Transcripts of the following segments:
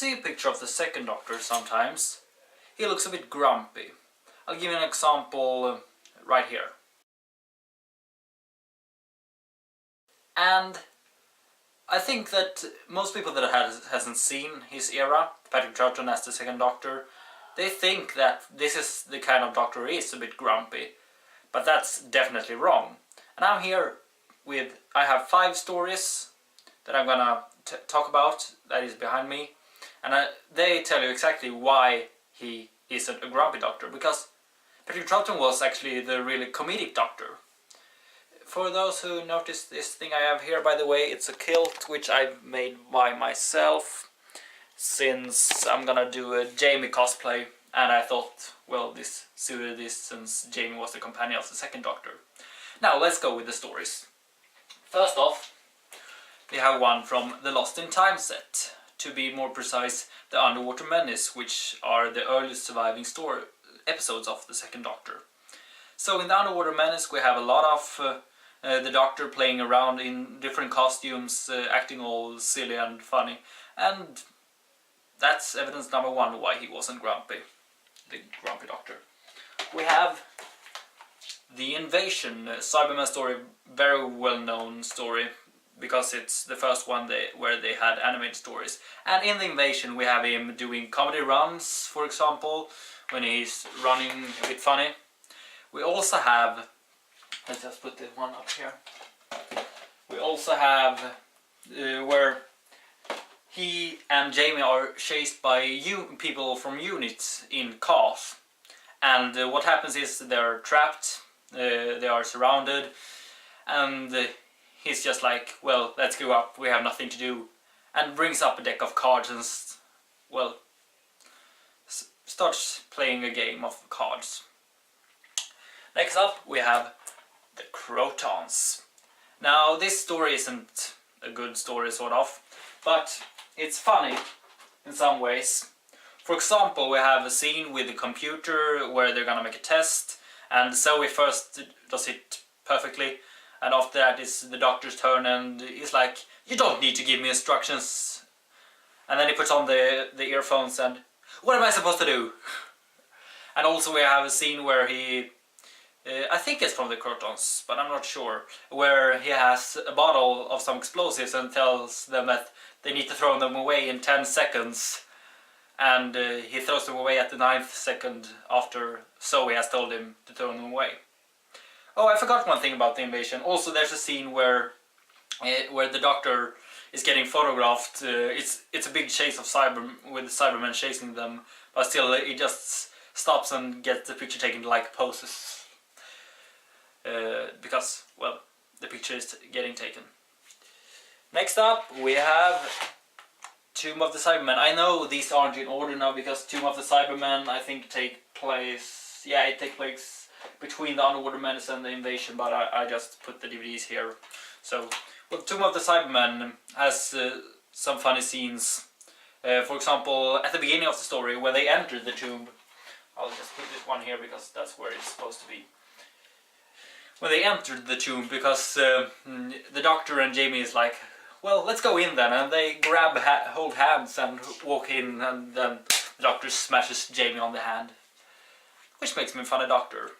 see a picture of the second Doctor sometimes, he looks a bit grumpy. I'll give you an example right here. And I think that most people that hasn't seen his era, Patrick Troughton as the second Doctor, they think that this is the kind of Doctor he is, a bit grumpy. But that's definitely wrong. And I'm here with, I have 5 stories that I'm gonna talk about, that is behind me. And they tell you exactly why he isn't a grumpy Doctor, because Patrick Troughton was actually the really comedic Doctor. For those who noticed this thing I have here, by the way, it's a kilt which I've made by myself, since I'm gonna do a Jamie cosplay, and I thought, well, this suited this since Jamie was the companion of the second Doctor. Now let's go with the stories. First off, we have one from the Lost in Time set. To be more precise, the Underwater Menace, which are the earliest surviving episodes of the second Doctor. So in the Underwater Menace we have a lot of the Doctor playing around in different costumes, acting all silly and funny, and that's evidence number 1 why he wasn't grumpy, the grumpy Doctor. We have the Invasion, Cybermen story, very well known story, because it's the first one where they had animated stories. And in the Invasion we have him doing comedy runs, for example, when he's running a bit funny. We also have, let's just put the one up here. We also have where he and Jamie are chased by people from units in cars. And what happens is they're trapped, they are surrounded, and he's just like, well, let's go up, we have nothing to do. And brings up a deck of cards and, well, starts playing a game of cards. Next up we have the Croutons. Now this story isn't a good story, sort of, but it's funny in some ways. For example, we have a scene with the computer where they're gonna make a test, and Zoe first does it perfectly, and after that it's the Doctor's turn, and he's like, you don't need to give me instructions. And then he puts on the earphones and, what am I supposed to do? And also we have a scene where he, I think it's from the Croutons, but I'm not sure, where he has a bottle of some explosives and tells them that they need to throw them away in 10 seconds. And he throws them away at the 9th second after Zoe has told him to throw them away. Oh, I forgot one thing about the Invasion. Also, there's a scene where the Doctor is getting photographed. It's a big chase of with Cybermen chasing them, but still he just stops and gets the picture taken like poses. Because, well, the picture is getting taken. Next up we have Tomb of the Cybermen. I know these aren't in order now because Tomb of the Cybermen I think take place, yeah, it takes place between the Underwater Menace and the Invasion, but I just put the DVDs here. So, well, Tomb of the Cybermen has some funny scenes. For example, at the beginning of the story when they enter the tomb, I'll just put this one here because that's where it's supposed to be. When they entered the tomb, because the Doctor and Jamie is like, well, let's go in then, and they hold hands and walk in, and then the Doctor smashes Jamie on the hand, which makes him a funny Doctor.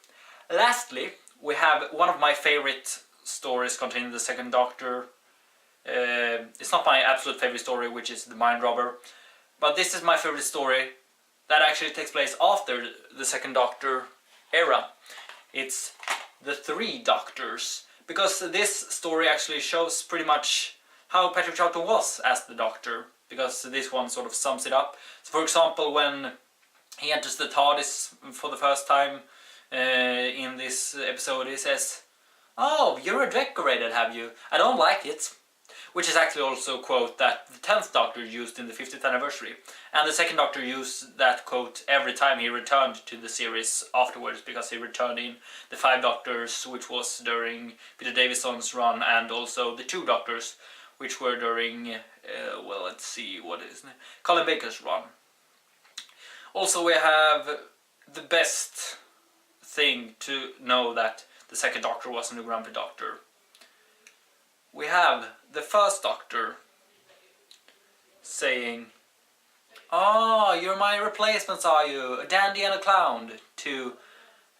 Lastly, we have one of my favorite stories containing the second Doctor. It's not my absolute favorite story, which is The Mind Robber, but this is my favorite story that actually takes place after the second Doctor era. It's The Three Doctors, because this story actually shows pretty much how Patrick Troughton was as the Doctor, because this one sort of sums it up. So for example, when he enters the TARDIS for the first time in this episode, he says, "Oh, you're redecorated, have you? I don't like it." Which is actually also a quote that the 10th Doctor used in the 50th anniversary. And the second Doctor used that quote every time he returned to the series afterwards, because he returned in the 5 Doctors, which was during Peter Davison's run, and also the 2 Doctors, which were during, well, let's see, what is it? Colin Baker's run. Also we have the best thing to know that the second Doctor wasn't a grumpy Doctor. We have the first Doctor saying, Oh, you're my replacements, are you? A dandy and a clown to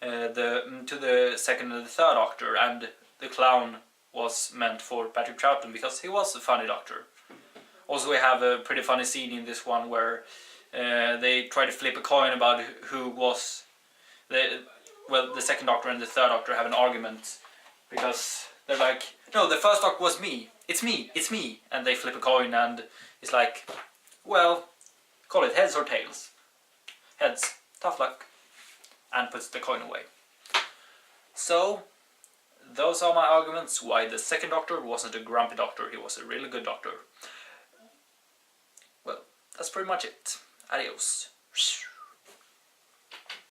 the second and the third Doctor, and the clown was meant for Patrick Troughton because he was a funny Doctor. Also, we have a pretty funny scene in this one where they try to flip a coin about who was the second Doctor and the third Doctor have an argument because they're like, no, the first Doctor was me. It's me, and they flip a coin, and it's like, well, call it heads or tails. Heads, tough luck, and puts the coin away. So, those are my arguments why the second Doctor wasn't a grumpy Doctor, he was a really good Doctor. Well, that's pretty much it. Adios.